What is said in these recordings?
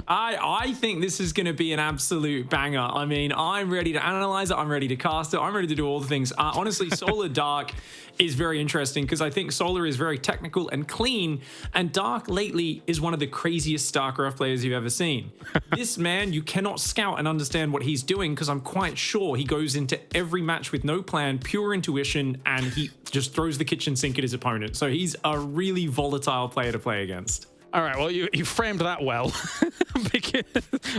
I think this is going to be an absolute banger. I mean, I'm ready to analyze it. I'm ready to cast it. I'm ready to do all the things. Honestly, Solar Dark is very interesting because I think Solar is very technical and clean, and Dark lately is one of the craziest StarCraft players you've ever seen. This man, you cannot scout and understand what he's doing because I'm quite sure he goes into every match with no plan, pure intuition, and he just throws the kitchen sink at his opponent. So he's a really volatile player to play against. All right, well, you framed that well.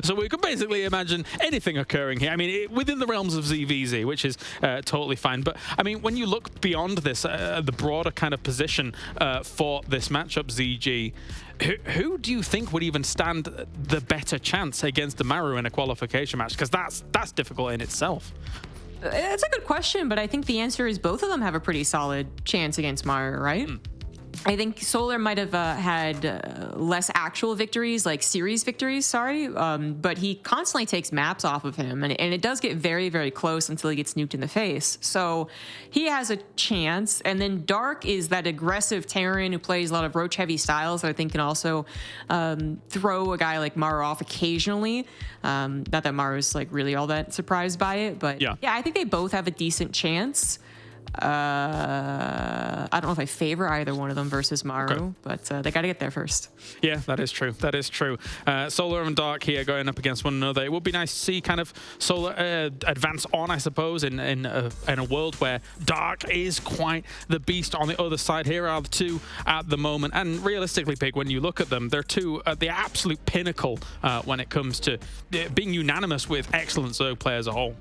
So we can basically imagine anything occurring here. I mean, within the realms of ZVZ, which is totally fine. But, I mean, when you look beyond this, the broader kind of position for this matchup, ZG, who do you think would even stand the better chance against the Maru in a qualification match? Because that's difficult in itself. It's a good question, but I think the answer is both of them have a pretty solid chance against Maru, right? I think Solar might have had less actual victories, like series victories, but he constantly takes maps off of him, and it does get very, very close until he gets nuked in the face. So he has a chance, and then Dark is that aggressive Terran who plays a lot of roach-heavy styles that I think can also throw a guy like Maru off occasionally. Not that Maru's like really all that surprised by it, but yeah, I think they both have a decent chance. I don't know if I favor either one of them versus Maru, but they got to get there first. Yeah, that is true. That is true. Solar and Dark here going up against one another. It would be nice to see kind of Solar advance on, I suppose, in a world where Dark is quite the beast on the other side. Here are the two at the moment, and realistically, Big, when you look at them, they're two at the absolute pinnacle when it comes to being unanimous with excellent Zerg play as a whole.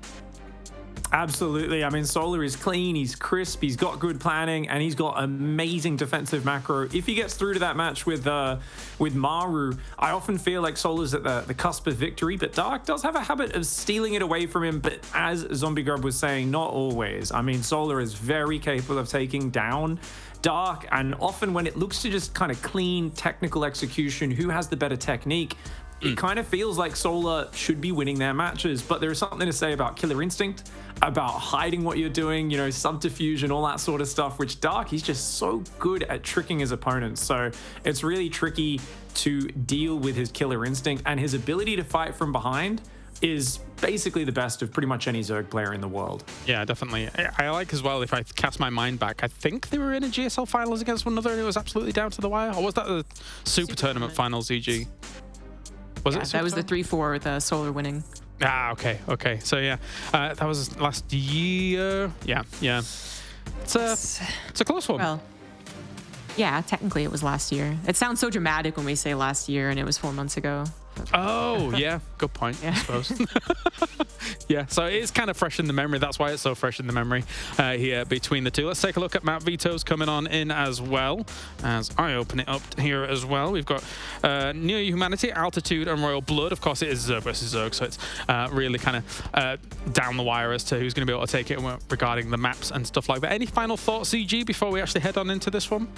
Absolutely. I mean, Solar is clean, he's crisp, he's got good planning, and he's got amazing defensive macro. If he gets through to that match with Maru, I often feel like Solar's at the cusp of victory, but Dark does have a habit of stealing it away from him. But as Zombie Grub was saying, not always. I mean, Solar is very capable of taking down Dark, and often when it looks to just kind of clean technical execution, who has the better technique, it kind of feels like Solar should be winning their matches. But there is something to say about Killer Instinct, about hiding what you're doing, you know, subterfuge and all that sort of stuff, which Dark, he's just so good at tricking his opponents. So it's really tricky to deal with his Killer Instinct, and his ability to fight from behind is basically the best of pretty much any Zerg player in the world. Yeah, definitely. I like as well, if I cast my mind back, I think they were in a GSL finals against one another and it was absolutely down to the wire. Or was that the Super Tournament finals, EG? Was it? That was the 3-4 with Solar winning. Ah, okay. So yeah, that was last year. Yeah. It's a close one. Well, yeah, technically it was last year. It sounds so dramatic when we say last year, and it was 4 months ago. Oh, yeah. Good point, I suppose. Yeah, so it's kind of fresh in the memory. That's why it's so fresh in the memory here between the two. Let's take a look at Map Veto's coming on in as well, as I open it up here as well. We've got NeoHumanity, Altitude, and Royal Blood. Of course, it is Zerg versus Zerg, so it's really kind of down the wire as to who's going to be able to take it regarding the maps and stuff like that. Any final thoughts, CG, before we actually head on into this one?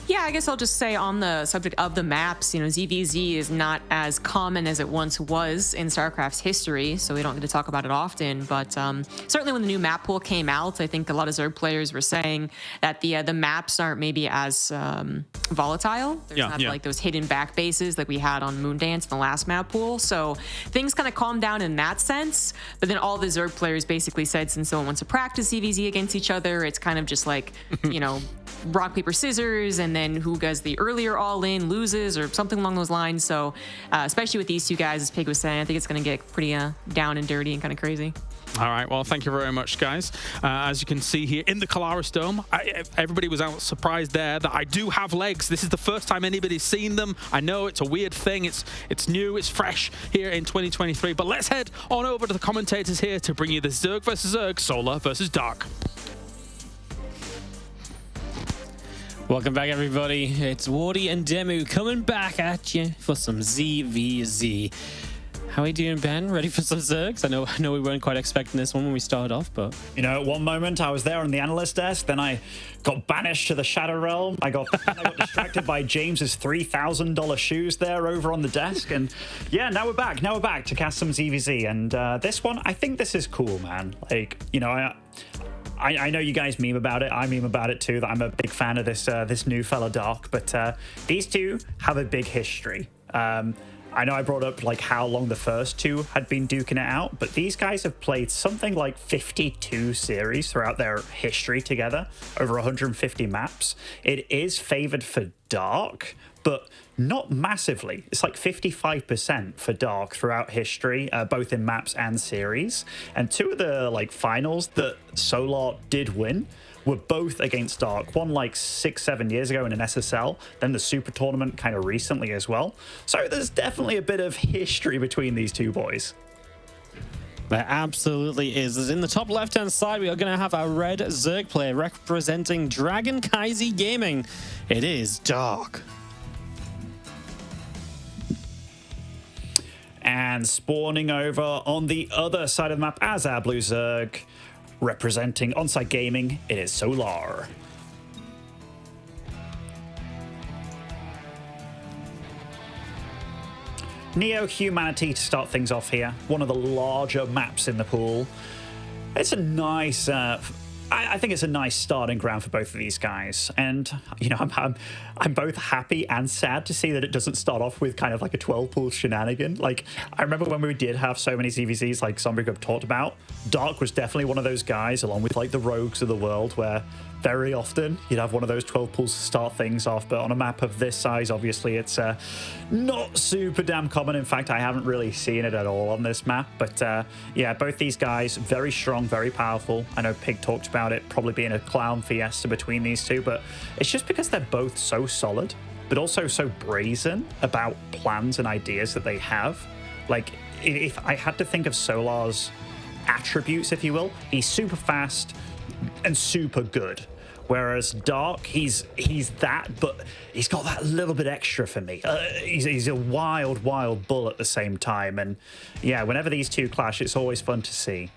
Yeah, I guess I'll just say on the subject of the maps, you know, ZVZ is not as common as it once was in StarCraft's history, so we don't get to talk about it often. But certainly when the new map pool came out, I think a lot of Zerg players were saying that the maps aren't maybe as volatile. There's not like those hidden back bases like we had on Moondance in the last map pool. So things kind of calmed down in that sense. But then all the Zerg players basically said, since no one wants to practice ZVZ against each other, it's kind of just like, you know, rock, paper, scissors, and then who does the earlier all-in loses or something along those lines. So especially with these two guys, as Pig was saying, I think it's going to get pretty down and dirty and kind of crazy. All right, well, thank you very much, guys. As you can see here in the Colaris Dome, everybody was out surprised there that I do have legs. This is the first time anybody's seen them. I know it's a weird thing. It's new, it's fresh here in 2023. But let's head on over to the commentators here to bring you the Zerg versus Zerg, Solar versus Dark. Welcome back, everybody. It's Wardy and Demu coming back at you for some ZVZ. How are you doing, Ben? Ready for some Zergs? I know we weren't quite expecting this one when we started off, but... You know, at one moment I was there on the analyst desk, then I got banished to the Shadow Realm. I got distracted by James's $3,000 shoes there over on the desk, and yeah, now we're back. Now we're back to cast some ZVZ, and this one, I think this is cool, man. Like, you know, I know you guys meme about it. I meme about it too, that I'm a big fan of this new fella Dark, but these two have a big history. I know I brought up like how long the first two had been duking it out, but these guys have played something like 52 series throughout their history together, over 150 maps. It is favored for Dark, but not massively. It's like 55% for Dark throughout history, both in maps and series. And two of the like finals that Solar did win were both against Dark. One like 6-7 years ago in an SSL, then the Super Tournament kind of recently as well. So there's definitely a bit of history between these two boys. There absolutely is. As in the top left-hand side, we are going to have our red Zerg player representing Dragon Kaizi Gaming. It is Dark. And spawning over on the other side of the map as our blue Zerg, representing Onsite Gaming, it is Solar. NeoHumanity to start things off here. One of the larger maps in the pool. It's a nice... I think it's a nice starting ground for both of these guys, and you know I'm both happy and sad to see that it doesn't start off with kind of like a 12 pool shenanigan. Like I remember when we did have so many ZVZs like Zombie Grub talked about, Dark was definitely one of those guys along with like the Rogues of the world where very often you'd have one of those 12 pools to start things off, but on a map of this size obviously it's not super damn common. In fact, I haven't really seen it at all on this map, but yeah, both these guys very strong, very powerful. I know Pig talked about it probably being a clown fiesta between these two, but it's just because they're both so solid but also so brazen about plans and ideas that they have. Like if I had to think of Solar's attributes, if you will, he's super fast and super good. Whereas Dark, he's that, but he's got that little bit extra for me. He's a wild bull at the same time. And yeah, whenever these two clash, it's always fun to see.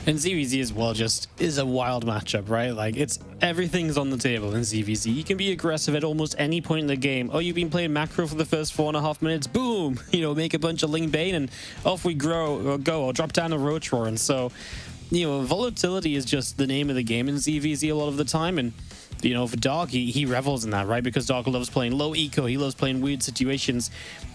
And ZVZ as well just is a wild matchup, right? Like, everything's on the table in ZVZ. You can be aggressive at almost any point in the game. Oh, you've been playing macro for the first 4.5 minutes, boom! You know, make a bunch of Ling Bane and off we go, or drop down a Roach Roar. And so, you know, volatility is just the name of the game in ZVZ a lot of the time. And, you know, for Dark, he revels in that, right? Because Dark loves playing low eco, he loves playing weird situations.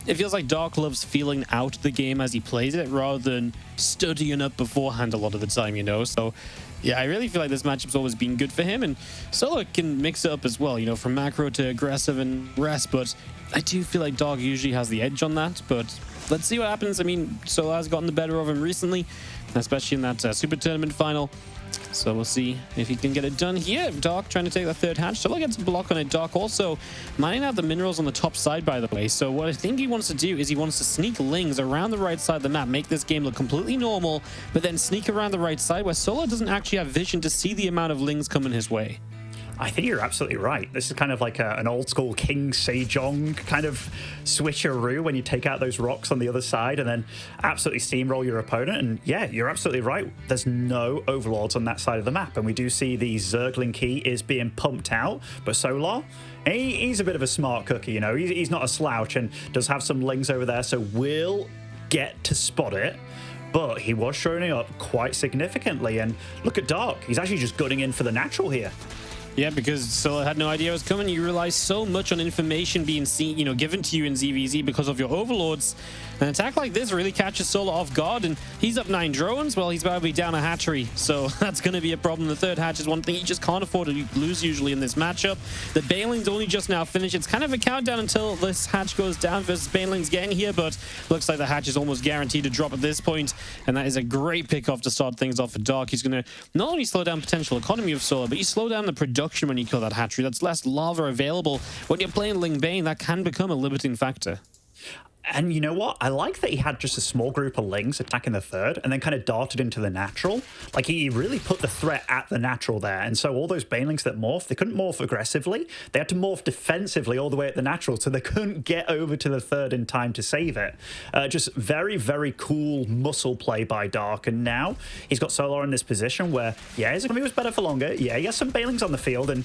It feels like Dark loves feeling out the game as he plays it rather than studying up beforehand a lot of the time, you know? So, yeah, I really feel like this matchup's always been good for him. And Solo can mix it up as well, you know, from macro to aggressive and rest. But I do feel like Dark usually has the edge on that. But let's see what happens. I mean, Solo has gotten the better of him recently, especially in that Super Tournament final. So we'll see if he can get it done here. Dark trying to take the third hatch. Solo gets a block on it. Dark also mining out the minerals on the top side, by the way. So what I think he wants to do is he wants to sneak Lings around the right side of the map, make this game look completely normal, but then sneak around the right side where Solo doesn't actually have vision to see the amount of Lings coming his way. I think you're absolutely right. This is kind of like an old school King Sejong kind of switcheroo when you take out those rocks on the other side and then absolutely steamroll your opponent. And yeah, you're absolutely right. There's no overlords on that side of the map. And we do see the Zergling key is being pumped out, but Solar, he's a bit of a smart cookie, you know. He's not a slouch and does have some Lings over there, so we'll get to spot it. But he was showing up quite significantly. And look at Dark. He's actually just gutting in for the natural here. Yeah, because Solo had no idea it was coming. You rely so much on information being seen, you know, given to you in ZVZ because of your overlords. An attack like this really catches Solo off guard, and he's up 9 drones. Well, he's about to be down a hatchery, so that's going to be a problem. The third hatch is one thing he just can't afford to lose usually in this matchup. The Baneling's only just now finished. It's kind of a countdown until this hatch goes down versus Baneling's getting here, but looks like the hatch is almost guaranteed to drop at this point, and that is a great pick-off to start things off for Dark. He's going to not only slow down potential economy of Solo, but you slow down the production when you kill that hatchery. That's less lava available. When you're playing Ling Bane, that can become a limiting factor. And you know what? I like that he had just a small group of Lings attacking the third and then kind of darted into the natural. Like, he really put the threat at the natural there. And so all those Banelings that morphed, they couldn't morph aggressively. They had to morph defensively all the way at the natural, so they couldn't get over to the third in time to save it. Just very, very cool muscle play by Dark. And now he's got Solar in this position where, yeah, his economy was better for longer. Yeah, he has some Banelings on the field, and,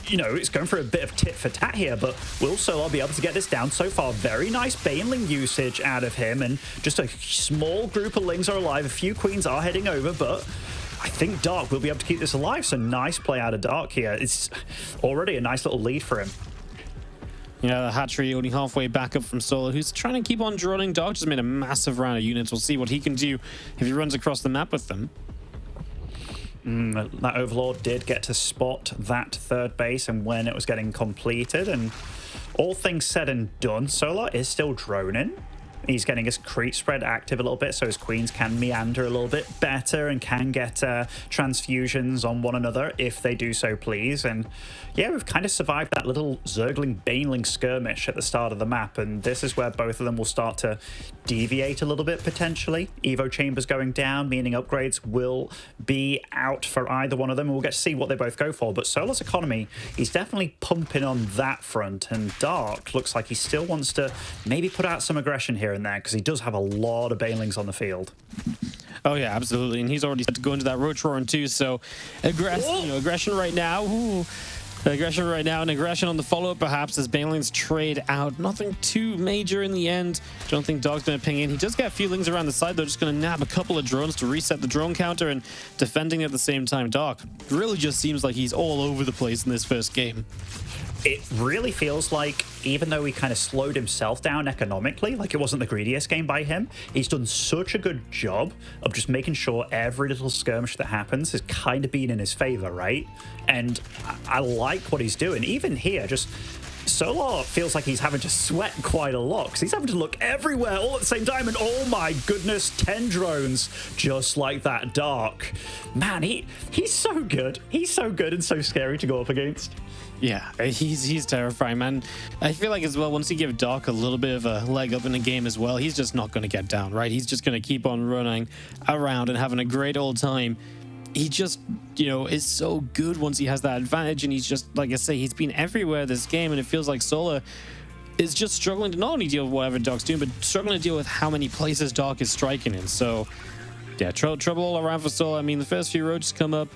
you know, it's going for a bit of tit for tat here. But will Solar be able to get this down? So far, very nice Baneling usage out of him, and just a small group of Lings are alive. A few Queens are heading over, but I think Dark will be able to keep this alive. So nice play out of Dark here. It's already a nice little lead for him. Yeah, the hatchery only halfway back up from Solo, who's trying to keep on droning. Dog just made a massive round of units. We'll see what he can do if he runs across the map with them. That Overlord did get to spot that third base and when it was getting completed. And all things said and done, Solar is still droning. He's getting his creep spread active a little bit so his queens can meander a little bit better and can get transfusions on one another if they do so please. And yeah, we've kind of survived that little Zergling Baneling skirmish at the start of the map, and this is where both of them will start to deviate a little bit potentially. Evo chambers going down, meaning upgrades will be out for either one of them, and we'll get to see what they both go for. But Solar's economy, he's definitely pumping on that front, and Dark looks like he still wants to maybe put out some aggression here and there because he does have a lot of Banelings on the field. Oh yeah, absolutely, and he's already set to go into that Roach Roaring too. So aggression right now. Ooh. Aggression right now, and aggression on the follow-up perhaps as Banelings trade out. Nothing too major in the end. Don't think Dog's going to ping in. He does get a few lings around the side though, just going to nab a couple of drones to reset the drone counter and defending at the same time. Dog really just seems like he's all over the place in this first game. It really feels like, even though he kind of slowed himself down economically, like it wasn't the greediest game by him, he's done such a good job of just making sure every little skirmish that happens has kind of been in his favor, right? And I like what he's doing. Even here, just Solar feels like he's having to sweat quite a lot because he's having to look everywhere all at the same time, and oh my goodness, 10 drones just like that. Dark. Man, he's so good. He's so good and so scary to go up against. Yeah, he's terrifying, man. I feel like as well, once you give Dark a little bit of a leg up in the game as well, he's just not going to get down, right? He's just going to keep on running around and having a great old time. He just, is so good once he has that advantage, and he's just, like I say, he's been everywhere this game, and it feels like Solar is just struggling to not only deal with whatever Dark's doing, but struggling to deal with how many places Dark is striking in. So yeah, trouble all around for Solar. I mean, the first few roaches come up.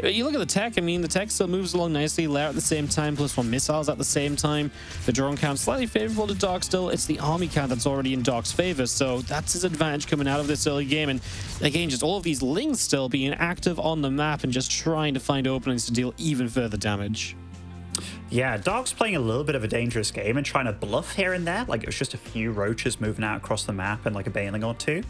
You look at the tech, I mean, the tech still moves along nicely. Lair at the same time, +1 missiles at the same time. The drone count slightly favorable to Dark still. It's the army count that's already in Dark's favor, so that's his advantage coming out of this early game. And again, just all of these lings still being active on the map and just trying to find openings to deal even further damage. Yeah, Dark's playing a little bit of a dangerous game and trying to bluff here and there. Like, it was just a few roaches moving out across the map and like a Baneling or two.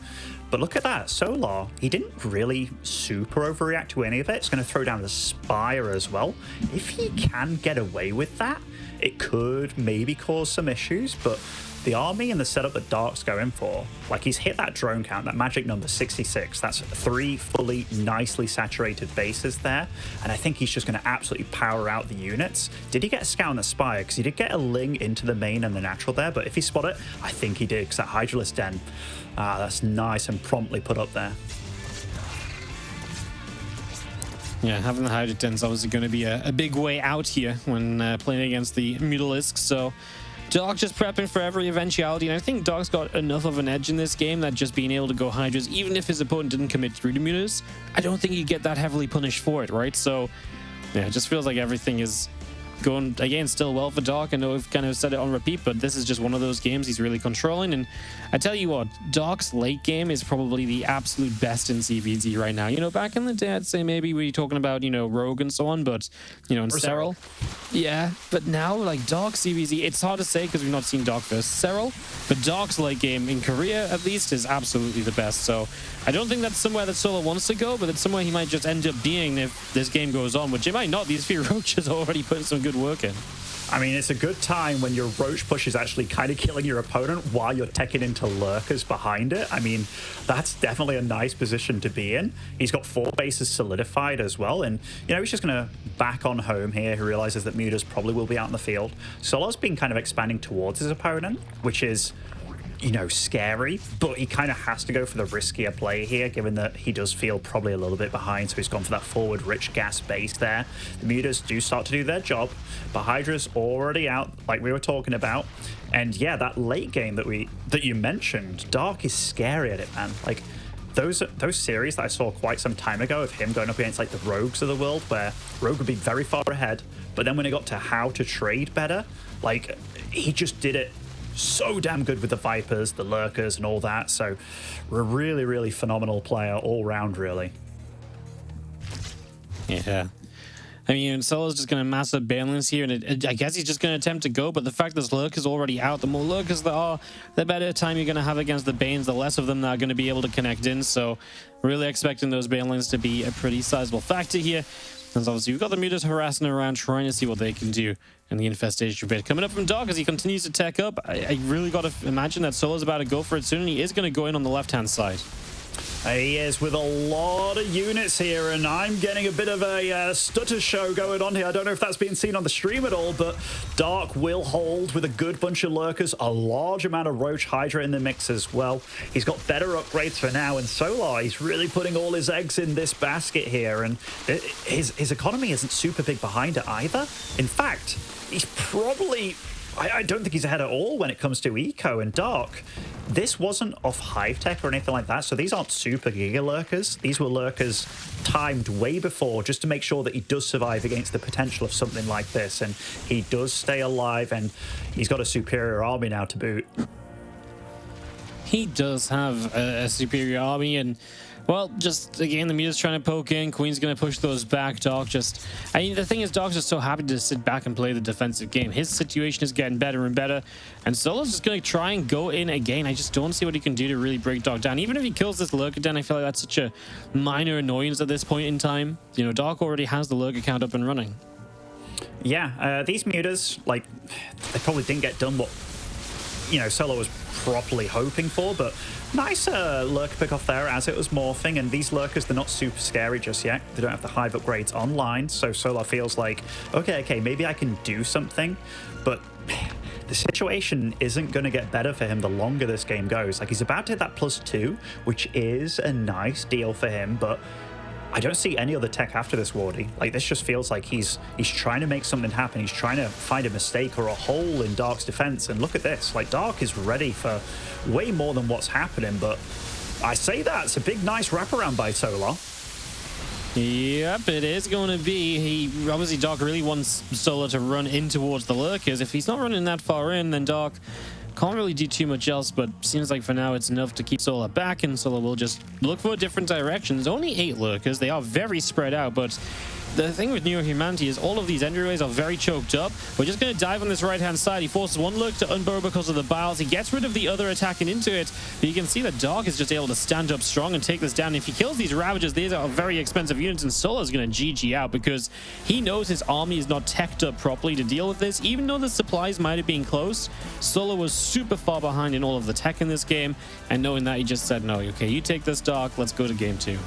But look at that, Solar, he didn't really super overreact to any of it. It's going to throw down the Spire as well. If he can get away with that, it could maybe cause some issues, but the army and the setup that Dark's going for, like, he's hit that drone count, that magic number 66. That's 3 fully nicely saturated bases there, and I think he's just going to absolutely power out the units. Did he get a scout on the Spire? Because he did get a ling into the main and the natural there, but if he spot it, I think he did, because that Hydralisk Den, that's nice and promptly put up there. Yeah, having the Hydralisk Den is obviously going to be a big way out here when playing against the Mutalisks, so Dark just prepping for every eventuality, and I think Dark's got enough of an edge in this game that just being able to go Hydras, even if his opponent didn't commit through to Mutas, I don't think he'd get that heavily punished for it, right? So, yeah, it just feels like everything is going, again, still well for Dark. I know we've kind of said it on repeat, but this is just one of those games he's really controlling. And I tell you what, Dark's late game is probably the absolute best in CVZ right now. Back in the day, I'd say maybe we were talking about, Rogue and so on, but, and Serral. Yeah, but now, like, Dark CVZ, it's hard to say because we've not seen Dark versus Serral, but Dark's late game, in Korea at least, is absolutely the best. So I don't think that's somewhere that Solar wants to go, but it's somewhere he might just end up being if this game goes on, which it might not. These few roaches are already putting some good work in. I mean, it's a good time when your roach push is actually kind of killing your opponent while you're teching into lurkers behind it. I mean, that's definitely a nice position to be in. He's got 4 bases solidified as well, and he's just going to back on home here. He realizes that Mutas probably will be out in the field. Solar's been kind of expanding towards his opponent, which is scary, but he kind of has to go for the riskier play here, given that he does feel probably a little bit behind, so he's gone for that forward rich gas base there. The Mutas do start to do their job, but Hydra's already out, like we were talking about. And yeah, that late game that you mentioned, Dark is scary at it, man. Like, those series that I saw quite some time ago of him going up against like the Rogues of the world, where Rogue would be very far ahead, but then when it got to how to trade better, like, he just did it so damn good with the Vipers, the Lurkers, and all that. So, a really, really phenomenal player all round, really. Yeah. I mean, Solo's just going to mass up Banelings here, and I guess he's just going to attempt to go, but the fact this Lurk is already out, the more Lurkers there are, the better time you're going to have against the Banes, the less of them that are going to be able to connect in, so really expecting those Banelings to be a pretty sizable factor here. And obviously, we've got the Mutas harassing around, trying to see what they can do in the infestation bit. Coming up from Dog as he continues to tech up, I really got to imagine that Solo's about to go for it soon, and he is going to go in on the left-hand side. He is with a lot of units here, and I'm getting a bit of a stutter show going on here. I don't know if that's being seen on the stream at all, but Dark will hold with a good bunch of Lurkers, a large amount of Roach Hydra in the mix as well. He's got better upgrades for now, and Solar, he's really putting all his eggs in this basket here, and his economy isn't super big behind it either. In fact, he's probably... I don't think he's ahead at all when it comes to eco and Dark. This wasn't off Hive Tech or anything like that, so these aren't super Giga Lurkers. These were Lurkers timed way before just to make sure that he does survive against the potential of something like this, and he does stay alive, and he's got a superior army now to boot. He does have a superior army, and well, just again, the Muta's trying to poke in. Queen's going to push those back. Dark just... I mean, the thing is, Dark's just so happy to sit back and play the defensive game. His situation is getting better and better, and Solo's just going to try and go in again. I just don't see what he can do to really break Dark down. Even if he kills this Lurker down, I feel like that's such a minor annoyance at this point in time. You know, Dark already has the Lurker count up and running. Yeah, these Mutas, like, they probably didn't get done what, you know, Solo was properly hoping for, but nice Lurker pick off there as it was morphing, and these Lurkers, they're not super scary just yet. They don't have the Hive upgrades online, so Solar feels like, okay, maybe I can do something, but the situation isn't going to get better for him the longer this game goes. Like, he's about to hit that +2, which is a nice deal for him, but I don't see any other tech after this, Wardy. Like, this just feels like he's trying to make something happen. He's trying to find a mistake or a hole in Dark's defense. And look at this. Like, Dark is ready for way more than what's happening. But I say that. It's a big, nice wraparound by Solar. Yep, it is going to be. Obviously, Dark really wants Solar to run in towards the Lurkers. If he's not running that far in, then Dark can't really do too much else, but seems like for now it's enough to keep Solar back, and Solar will just look for different directions. Only 8 Lurkers. They are very spread out, but the thing with NeoHumanity is all of these entryways are very choked up. We're just going to dive on this right-hand side. He forces one Lurk to unburrow because of the Biles. He gets rid of the other attacking into it, but you can see that Dark is just able to stand up strong and take this down. If he kills these Ravagers, these are very expensive units, and Solar's going to GG out because he knows his army is not teched up properly to deal with this. Even though the supplies might have been close, Solar was super far behind in all of the tech in this game, and knowing that, he just said, no, okay, you take this, Dark, let's go to game 2.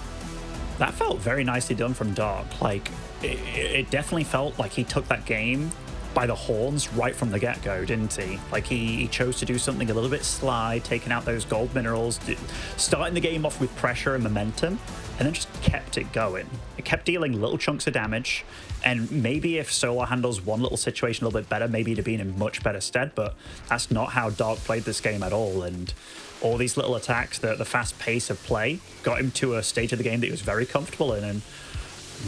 That felt very nicely done from Dark. Like, it definitely felt like he took that game by the horns right from the get-go, didn't he? Like, he chose to do something a little bit sly, taking out those gold minerals, starting the game off with pressure and momentum, and then just kept it going. It kept dealing little chunks of damage, and maybe if Solar handles one little situation a little bit better, maybe he'd have been in much better stead, but that's not how Dark played this game at all, and all these little attacks, the fast pace of play, got him to a stage of the game that he was very comfortable in, and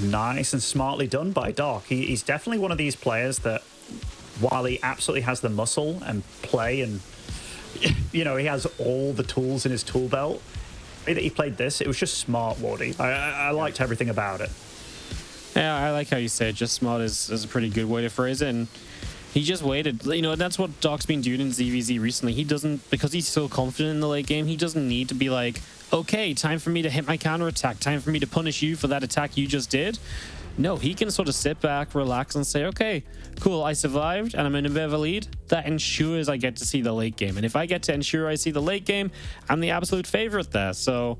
nice and smartly done by Dark. He's definitely one of these players that, while he absolutely has the muscle and play, and you know, he has all the tools in his tool belt, the way that he played this, it was just smart, Wardy. I liked everything about it. Yeah, I like how you say it. Just smart is a pretty good way to phrase it. And he just waited. You know, that's what Dark's been doing in ZVZ recently. He doesn't, because he's so confident in the late game, he doesn't need to be like, okay, time for me to hit my counter attack, time for me to punish you for that attack you just did. No, he can sort of sit back, relax, and say, okay, cool, I survived, and I'm in a bit of a lead. That ensures I get to see the late game. And if I get to ensure I see the late game, I'm the absolute favorite there. So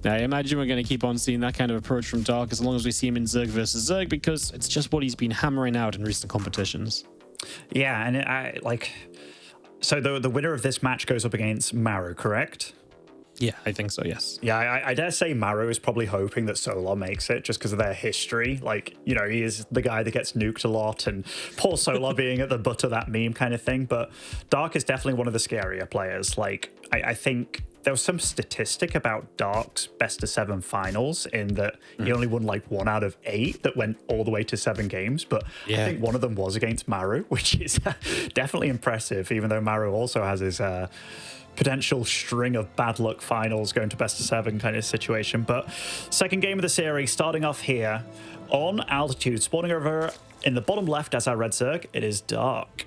I imagine we're going to keep on seeing that kind of approach from Dark as long as we see him in Zerg versus Zerg, because it's just what he's been hammering out in recent competitions. Yeah, and so the winner of this match goes up against Maru, correct? Yeah, I think so, yes. Yeah, I dare say Maru is probably hoping that Solar makes it just because of their history. Like, you know, he is the guy that gets nuked a lot, and poor Solar being at the butt of that meme kind of thing. But Dark is definitely one of the scarier players. Like, I think there was some statistic about Dark's best-of-7 finals in that he only won like 1 out of 8 that went all the way to 7 games. But yeah, I think one of them was against Maru, which is definitely impressive, even though Maru also has his potential string of bad luck finals going to best of 7 kind of situation. But second game of the series, starting off here on altitude, spawning over in the bottom left as our red Zerg, it is Dark.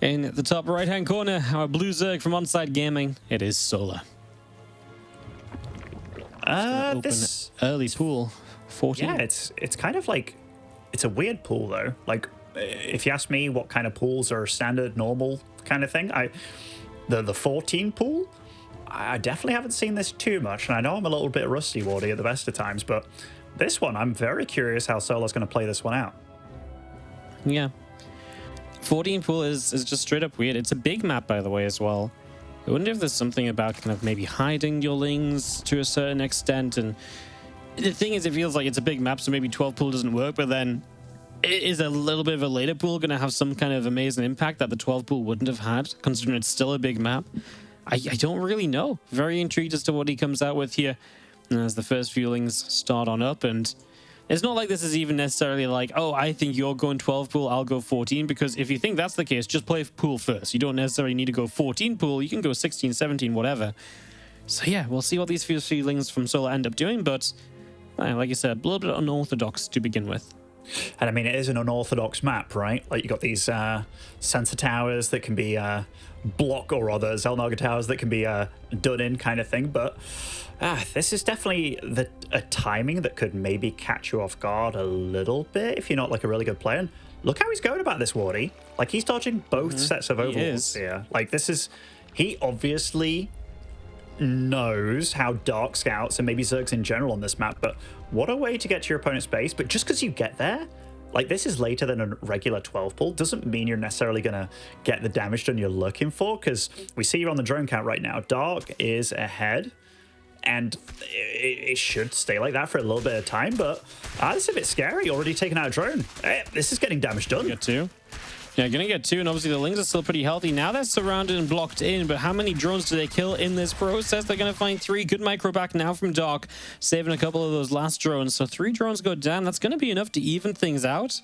In the top right-hand corner, our blue Zerg from Onside Gaming, it is Solar. This early pool, 14. Yeah, it's kind of like, it's a weird pool though. Like, if you ask me what kind of pools are standard, normal kind of thing, the 14 pool, I definitely haven't seen this too much. And I know I'm a little bit rusty, Wardy, at the best of times, but this one, I'm very curious how Solar's going to play this one out. Yeah. 14 pool is just straight up weird. It's a big map, by the way, as well. I wonder if there's something about kind of maybe hiding your lings to a certain extent. And the thing is, it feels like it's a big map, so maybe 12 pool doesn't work, but then is a little bit of a later pool going to have some kind of amazing impact that the 12 pool wouldn't have had, considering it's still a big map? I don't really know. Very intrigued as to what he comes out with here as the first few lings start on up. And it's not like this is even necessarily like, oh, I think you're going 12 pool, I'll go 14, because if you think that's the case, just play pool first. You don't necessarily need to go 14 pool. You can go 16, 17, whatever. So yeah, we'll see what these first few lings from Solar end up doing, but like you said, a little bit unorthodox to begin with. And I mean, it is an unorthodox map, right? Like, you got these sensor towers that can be block, or rather Zelnaga towers that can be done in kind of thing. But this is definitely a timing that could maybe catch you off guard a little bit if you're not like a really good player. And look how he's going about this, Wardy. Like, he's dodging both sets of overlords here. Like, he obviously knows how Dark scouts and maybe Zergs in general on this map, but what a way to get to your opponent's base. But just because you get there, like, this is later than a regular 12 pull, doesn't mean you're necessarily going to get the damage done you're looking for, because we see you're on the drone count right now. Dark is ahead, and it should stay like that for a little bit of time, but this is a bit scary. Already taking out a drone. This is getting damage done. Get 2. Yeah, gonna get 2, and obviously the lings are still pretty healthy. Now they're surrounded and blocked in, but how many drones do they kill in this process? They're gonna find 3. Good micro back now from Dark, saving a couple of those last drones. So 3 drones go down. That's gonna be enough to even things out.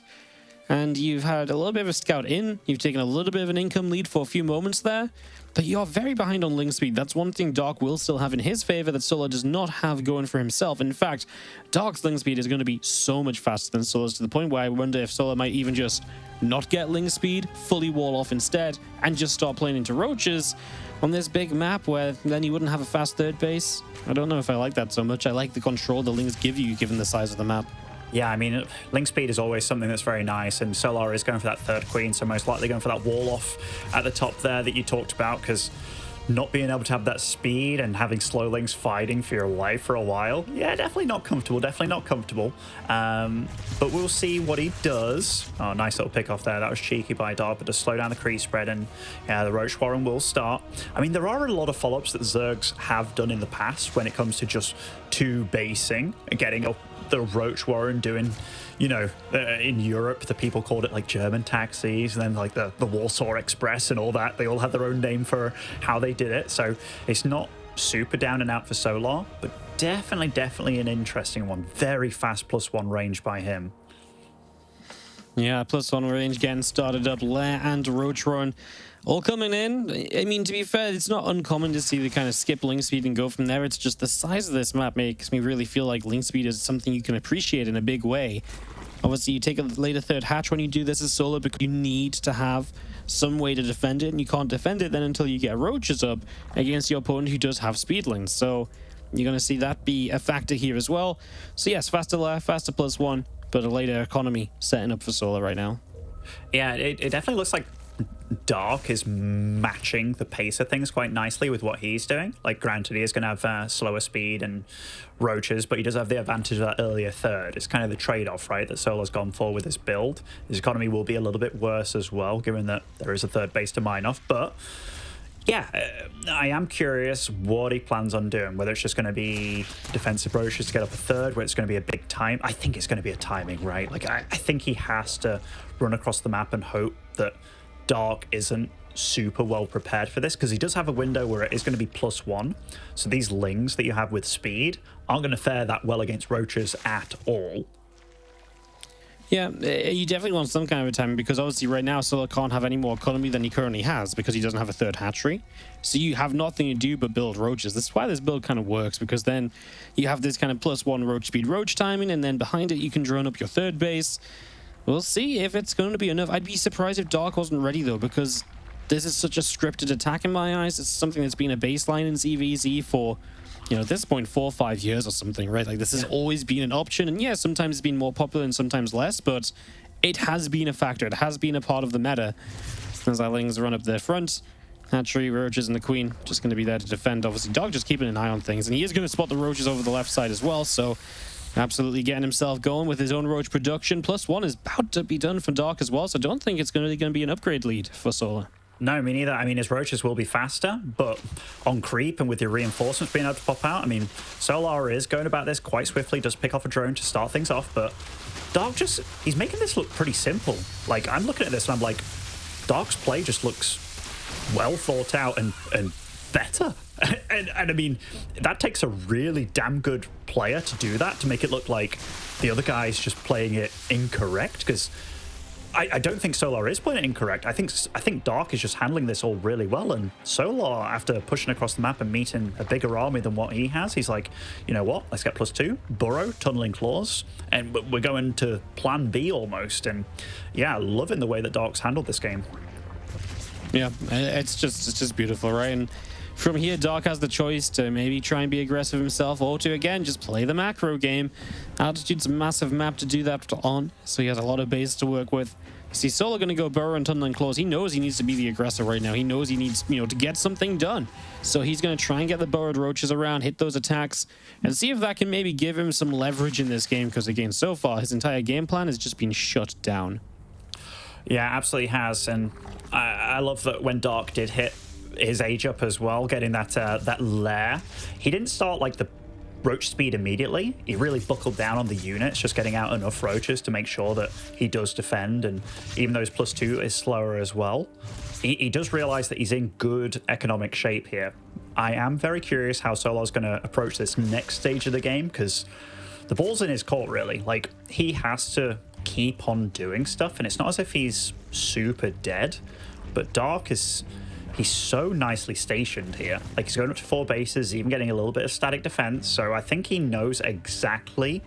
And you've had a little bit of a scout in. You've taken a little bit of an income lead for a few moments there, but you're very behind on ling speed. That's one thing Dark will still have in his favor that Solar does not have going for himself. In fact, Dark's ling speed is going to be so much faster than Solar's, to the point where I wonder if Solar might even just not get ling speed, fully wall off instead, and just start playing into roaches on this big map where then you wouldn't have a fast third base. I don't know if I like that so much. I like the control the lings give you given the size of the map. Yeah, I mean, link speed is always something that's very nice, and Solar is going for that third queen, so most likely going for that wall off at the top there that you talked about, because not being able to have that speed and having slow links fighting for your life for a while, yeah, definitely not comfortable, but we'll see what he does. Oh, nice little pick off there. That was cheeky by Dark, but to slow down the crease spread, and yeah, the Roach Warren will start. I mean, there are a lot of follow-ups that Zergs have done in the past when it comes to just 2 basing and getting up the Roach Warren doing, you know, in Europe, the people called it like German taxis, and then like the Warsaw Express and all that. They all had their own name for how they did it. So it's not super down and out for Solar, but definitely an interesting one. Very fast +1 range by him. Yeah, +1 range getting started up. Lair and Roach Warren all coming in. I mean, to be fair, it's not uncommon to see the kind of skip link speed and go from there. It's just the size of this map makes me really feel like link speed is something you can appreciate in a big way. Obviously, you take a later third hatch when you do this as Solar, because you need to have some way to defend it, and you can't defend it then until you get roaches up against your opponent who does have speed links. So you're going to see that be a factor here as well. So yes, faster Lair, faster +1, but a later economy setting up for Solar right now. Yeah, it definitely looks like Dark is matching the pace of things quite nicely with what he's doing. Like, granted, he is going to have slower speed and roaches, but he does have the advantage of that earlier third. It's kind of the trade-off, right, that Solar's gone for with this build. His economy will be a little bit worse as well, given that there is a third base to mine off. But yeah, I am curious what he plans on doing, whether it's just going to be defensive roaches to get up a third, where it's going to be a big time. I think it's going to be a timing, right? Like, I think he has to run across the map and hope that Dark isn't super well prepared for this, because he does have a window where it is going to be +1. So these lings that you have with speed aren't going to fare that well against roaches at all. Yeah, you definitely want some kind of a timing because obviously right now Solar can't have any more economy than he currently has because he doesn't have a third hatchery. So you have nothing to do but build roaches. That's why this build kind of works, because then you have this kind of +1 roach speed roach timing, and then behind it you can drone up your third base. We'll see if it's going to be enough. I'd be surprised if Dark wasn't ready though, because this is such a scripted attack in my eyes. It's something that's been a baseline in ZVZ for, you know, at this point 4 or 5 years or something, right? Like this has always been an option, and yeah, sometimes it's been more popular and sometimes less, but it has been a factor. It has been a part of the meta. As our Lings run up their front, hatchery, roaches, and the queen just going to be there to defend. Obviously, Dog just keeping an eye on things, and he is going to spot the roaches over the left side as well, so absolutely getting himself going with his own roach production. +1 is about to be done for Dark as well, so I don't think it's going to be an upgrade lead for Solar. No, me neither. I mean, his roaches will be faster, but on creep and with your reinforcements being able to pop out, I mean, Solar is going about this quite swiftly, does pick off a drone to start things off, but Dark he's making this look pretty simple. Like, I'm looking at this and I'm like, Dark's play just looks well thought out and better. and I mean, that takes a really damn good player to do that, to make it look like the other guy's just playing it incorrect, because I don't think Solar is playing it incorrect. I think Dark is just handling this all really well, and Solar, after pushing across the map and meeting a bigger army than what he has, he's like, you know what, let's get +2, burrow, tunneling claws, and we're going to plan B almost. And yeah, loving the way that Dark's handled this game. Yeah, it's just beautiful, right? And from here, Dark has the choice to maybe try and be aggressive himself, or to, again, just play the macro game. Altitude's a massive map to do that on, so he has a lot of base to work with. You see Solar going to go burrow and tunneling claws. He knows he needs to be the aggressor right now. He knows he needs, you know, to get something done. So he's going to try and get the burrowed roaches around, hit those attacks, and see if that can maybe give him some leverage in this game, because, again, so far, his entire game plan has just been shut down. Yeah, absolutely has, and I love that when Dark did hit his age up as well, getting that lair, he didn't start like the roach speed immediately. He really buckled down on the units, just getting out enough roaches to make sure that he does defend, and even though his +2 is slower as well, he does realize that he's in good economic shape here. I am very curious how Solar's going to approach this next stage of the game, because the ball's in his court, really. Like, he has to keep on doing stuff, and it's not as if he's super dead, but Dark is, he's so nicely stationed here. Like, he's going up to 4 bases, even getting a little bit of static defense, so I think he knows exactly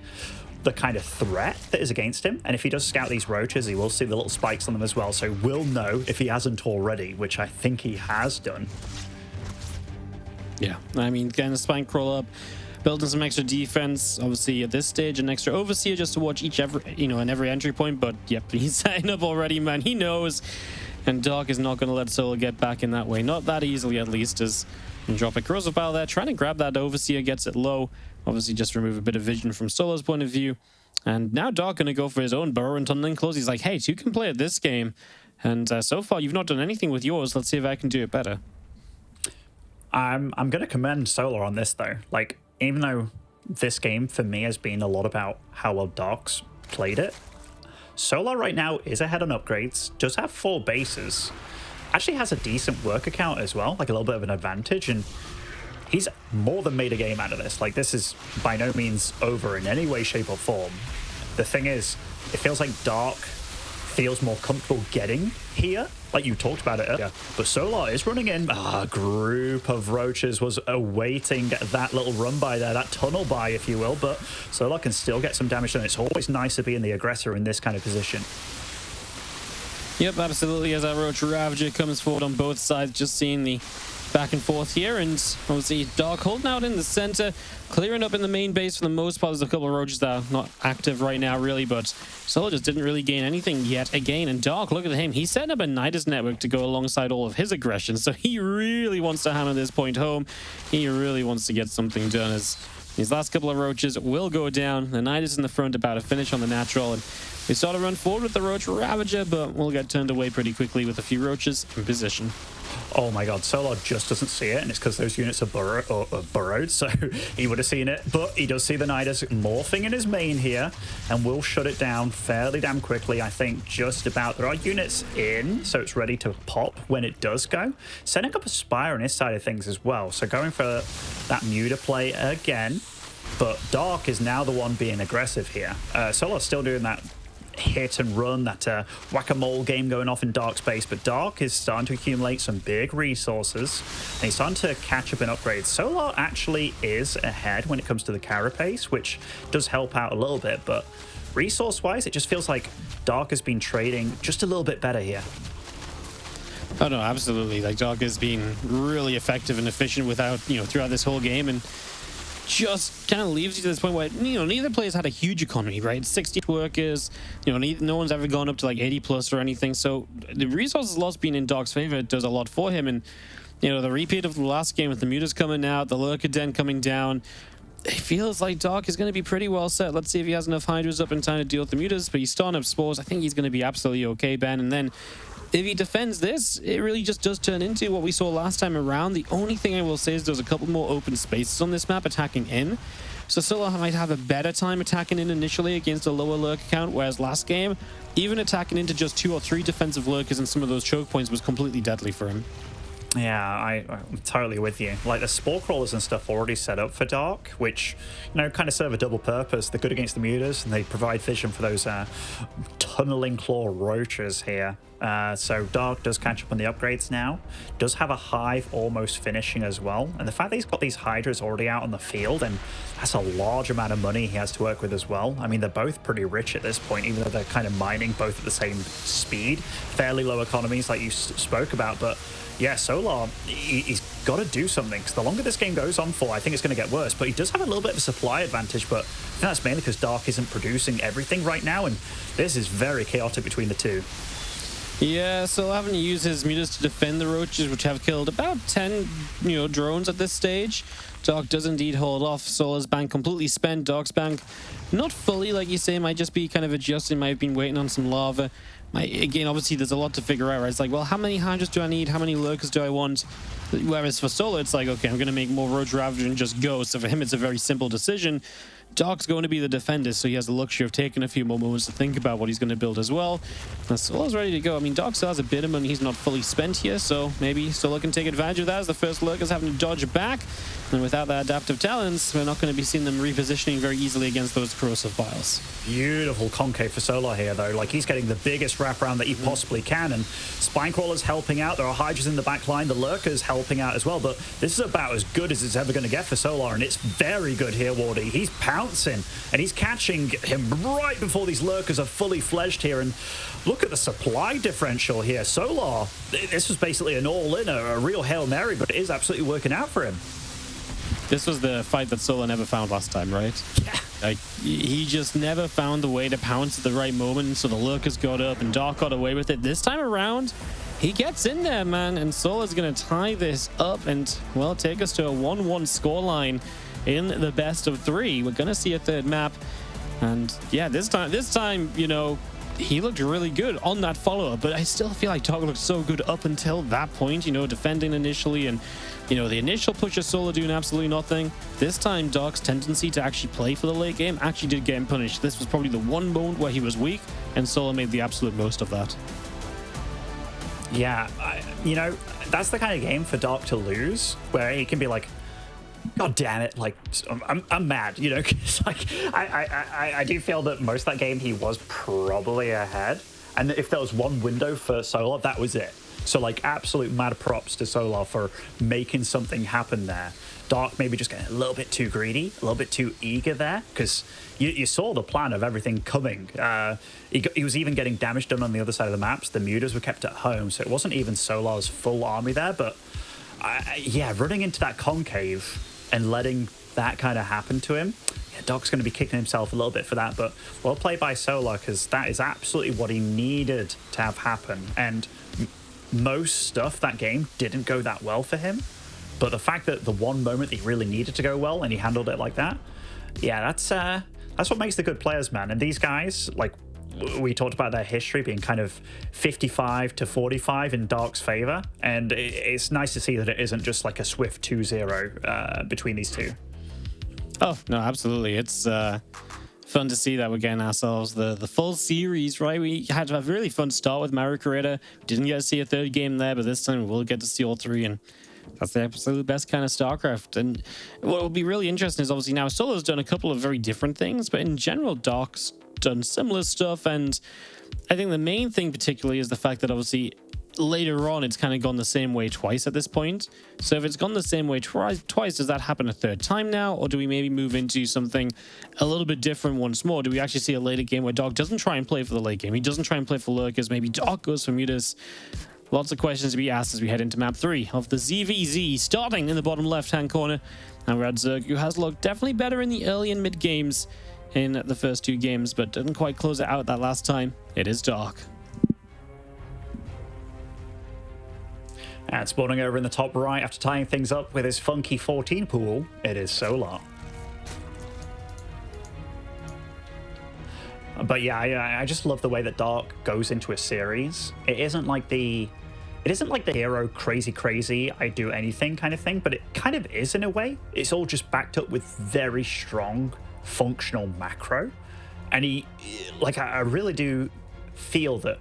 the kind of threat that is against him, and if he does scout these roaches, he will see the little spikes on them as well, so we'll know if he hasn't already, which I think he has done. Yeah, I mean, getting the spine crawl up, building some extra defense, obviously at this stage an extra overseer just to watch every entry point, but yep, he's setting up already, man. He knows, and Dark is not going to let Solar get back in that way, not that easily at least, as Andropic corrosive pile there, trying to grab that overseer, gets it low, obviously just remove a bit of vision from Solar's point of view, and now Dark going to go for his own burrow and tunneling claws. He's like, hey, 2 can play at this game, and so far you've not done anything with yours, let's see if I can do it better. I'm going to commend Solar on this though. Like, even though this game for me has been a lot about how well Dark's played it, Solar right now is ahead on upgrades, does have 4 bases, actually has a decent work account as well, like a little bit of an advantage, and he's more than made a game out of this. Like, this is by no means over in any way, shape, or form. The thing is, it feels like Dark feels more comfortable getting here, like you talked about it earlier, but Solar is running in. A group of roaches was awaiting that little run by there, that tunnel by, if you will, but Solar can still get some damage done. It's always nice to be in the aggressor in this kind of position. Yep, absolutely, as our Roach Ravager comes forward on both sides, just seeing the back and forth here, and obviously Dark holding out in the center, clearing up in the main base for the most part. There's a couple of roaches that are not active right now, really, but Solar just didn't really gain anything yet again. And Dark, look at him, he's setting up a Nidus network to go alongside all of his aggression, so he really wants to hammer this point home. He really wants to get something done, as these last couple of roaches will go down. The Nidus in the front about to finish on the natural, and we start to run forward with the Roach Ravager, but we'll get turned away pretty quickly with a few roaches in position. Oh my god, Solar just doesn't see it, and it's because those units are burrowed, so he would have seen it, but he does see the Nidus morphing in his main here, and will shut it down fairly damn quickly, I think, just about. There are units in, so it's ready to pop when it does go. Setting up a Spire on his side of things as well, so going for that Muta play again, but Dark is now the one being aggressive here. Solar's still doing that hit and run, that whack-a-mole game going off in Dark space, but Dark is starting to accumulate some big resources, and he's starting to catch up in upgrades. Solar actually is ahead when it comes to the carapace, which does help out a little bit, but resource-wise, it just feels like Dark has been trading just a little bit better here. Oh no, absolutely. Like Dark has been really effective and efficient without, throughout this whole game, and just kind of leaves you to this point where, neither player's had a huge economy, right? 60 workers, no one's ever gone up to like 80 plus or anything. So the resources loss being in Dark's favor does a lot for him. And, the repeat of the last game with the mutas coming out, the Lurker Den coming down, it feels like Dark is going to be pretty well set. Let's see if he has enough Hydras up in time to deal with the mutas, but he's starting up spores. I think he's going to be absolutely okay, Ben. And then if he defends this, it really just does turn into what we saw last time around. The only thing I will say is there's a couple more open spaces on this map attacking in. So Solar might have a better time attacking in initially against a lower lurker count, whereas last game, even attacking into just 2 or 3 defensive lurkers and some of those choke points was completely deadly for him. Yeah, I'm totally with you. Like, the spore crawlers and stuff already set up for Dark, which, kind of serve a double purpose. They're good against the mutas, and they provide vision for those tunneling claw roaches here. So Dark does catch up on the upgrades now. Does have a hive almost finishing as well. And the fact that he's got these hydras already out on the field, and that's a large amount of money he has to work with as well. I mean, they're both pretty rich at this point, even though they're kind of mining both at the same speed. Fairly low economies like you spoke about, but yeah, Solar, he's got to do something, because the longer this game goes on for, I think it's going to get worse. But he does have a little bit of a supply advantage, but I think that's mainly because Dark isn't producing everything right now, and this is very chaotic between the two. Yeah, so having to use his mutas to defend the roaches, which have killed about 10, drones at this stage. Dark does indeed hold off. Solar's bank completely spent. Dark's bank not fully, like you say, might just be kind of adjusting, might have been waiting on some lava. Again, obviously, there's a lot to figure out, right? It's like, well, how many Hydras do I need? How many Lurkers do I want? Whereas for Solar, it's like, okay, I'm going to make more Roach Ravager and just go. So for him, it's a very simple decision. Dark's going to be the defender, so he has the luxury of taking a few more moments to think about what he's going to build as well. And Solar's ready to go. I mean, Dark still has a bit of money. He's not fully spent here, so maybe Solar can take advantage of that as the first Lurker's having to dodge back. And without that adaptive talents, we're not going to be seeing them repositioning very easily against those corrosive biles. Beautiful concave for Solar here, though. Like, he's getting the biggest wraparound that he possibly can, and Spinecrawler's helping out. There are Hydras in the back line. The Lurker's helping out as well, but this is about as good as it's ever going to get for Solar, and it's very good here, Wardy. He's pouncing, and he's catching him right before these Lurkers are fully fledged here, and look at the supply differential here. Solar, this was basically an all-in, a real Hail Mary, but it is absolutely working out for him. This was the fight that Solar never found last time, right? Yeah. Like, he just never found the way to pounce at the right moment, so the Lurkers got up and Dark got away with it. This time around, he gets in there, man, and Solar's going to tie this up and, well, take us to a 1-1 scoreline in the best of 3. We're going to see a third map, and yeah, this time, he looked really good on that follow-up, but I still feel like Dark looked so good up until that point, defending initially, and the initial push of Solar doing absolutely nothing. This time, Dark's tendency to actually play for the late game actually did get him punished. This was probably the one moment where he was weak, and Solar made the absolute most of that. Yeah, that's the kind of game for Dark to lose, where he can be like, God damn it, like, I'm mad, because like, I do feel that most of that game he was probably ahead, and if there was one window for Solar, that was it. So, like, absolute mad props to Solar for making something happen there. Dark maybe just getting a little bit too greedy, a little bit too eager there, because you saw the plan of everything coming. He was even getting damage done on the other side of the maps. The mutas were kept at home, so it wasn't even Solar's full army there, but yeah, running into that concave and letting that kind of happen to him, yeah, Dark's going to be kicking himself a little bit for that, but well played by Solar, because that is absolutely what he needed to have happen. And most stuff that game didn't go that well for him, but the fact that the one moment he really needed to go well and he handled it like that, yeah, that's what makes the good players, man. And these guys, like, we talked about their history being kind of 55 to 45 in Dark's favor, and it's nice to see that it isn't just like a swift 2-0 between these two. Oh no, absolutely. It's fun to see that we're getting ourselves the full series, right? We had a really fun start with Mario Creator. Didn't get to see a third game there, but this time we'll get to see all 3, and that's the absolute best kind of StarCraft. And what will be really interesting is obviously now Solar's done a couple of very different things, but in general, Dark's done similar stuff. And I think the main thing particularly is the fact that obviously later on it's kind of gone the same way twice at this point. So if it's gone the same way twice, does that happen a third time now? Or do we maybe move into something a little bit different once more? Do we actually see a later game where Dark doesn't try and play for the late game? He doesn't try and play for lurkers. Maybe Dark goes for mutas. Lots of questions to be asked as we head into map 3 of the ZVZ, starting in the bottom left-hand corner. And we're at Zerg, who has looked definitely better in the early and mid games in the first 2 games, but didn't quite close it out that last time. It is Dark. And spawning over in the top right after tying things up with his funky 14 pool, it is Solar. But yeah, I just love the way that Dark goes into a series. It isn't like the hero crazy, I do anything kind of thing, but it kind of is in a way. It's all just backed up with very strong functional macro. And I really do feel that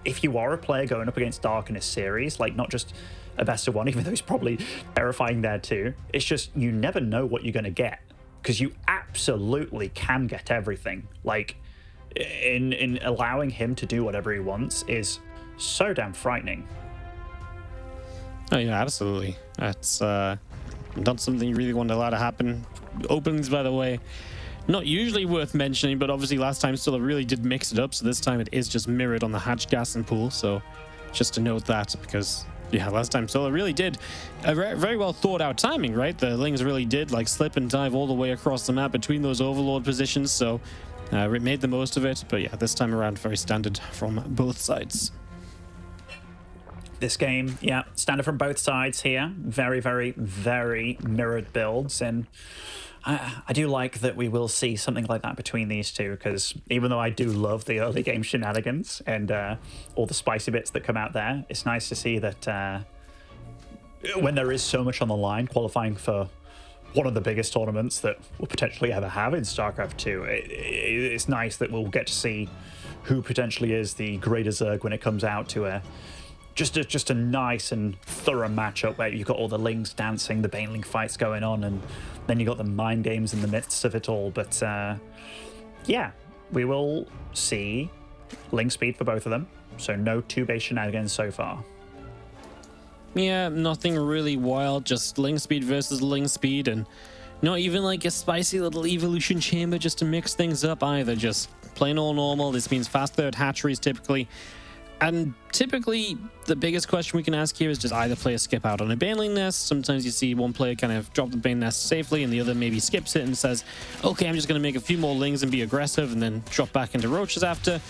if you are a player going up against Dark in a series, like not just a best of one, even though he's probably terrifying there too, it's just you never know what you're going to get, because you absolutely can get everything. Like in allowing him to do whatever he wants is so damn frightening. Oh yeah, absolutely. That's not something you really want to allow to happen. Openings, by the way, not usually worth mentioning, but obviously last time Stilla really did mix it up, so this time it is just mirrored on the hatch gas and pool. So just to note that, because yeah, last time Stilla really did a very well thought out timing, right? The Lings really did like slip and dive all the way across the map between those overlord positions, so it made the most of it. But yeah, this time around, very standard from both sides. This game, yeah, standard from both sides here. Very, very, very mirrored builds. And I do like that we will see something like that between these two, because even though I do love the early game shenanigans and all the spicy bits that come out there, it's nice to see that when there is so much on the line, qualifying for one of the biggest tournaments that we'll potentially ever have in StarCraft 2, it's nice that we'll get to see who potentially is the greater Zerg when it comes out to just a nice and thorough matchup where you've got all the Lings dancing, the Baneling fights going on, and then you got the mind games in the midst of it all. But yeah, we will see Ling speed for both of them, so no 2-base shenanigans so far. Yeah, nothing really wild, just Ling speed versus Ling speed, and not even like a spicy little evolution chamber just to mix things up either, just plain old normal. This means fast third hatcheries typically. And typically, the biggest question we can ask here is just either player skip out on a Baneling nest. Sometimes you see one player kind of drop the Bane nest safely, and the other maybe skips it and says, okay, I'm just going to make a few more Lings and be aggressive, and then drop back into Roaches after.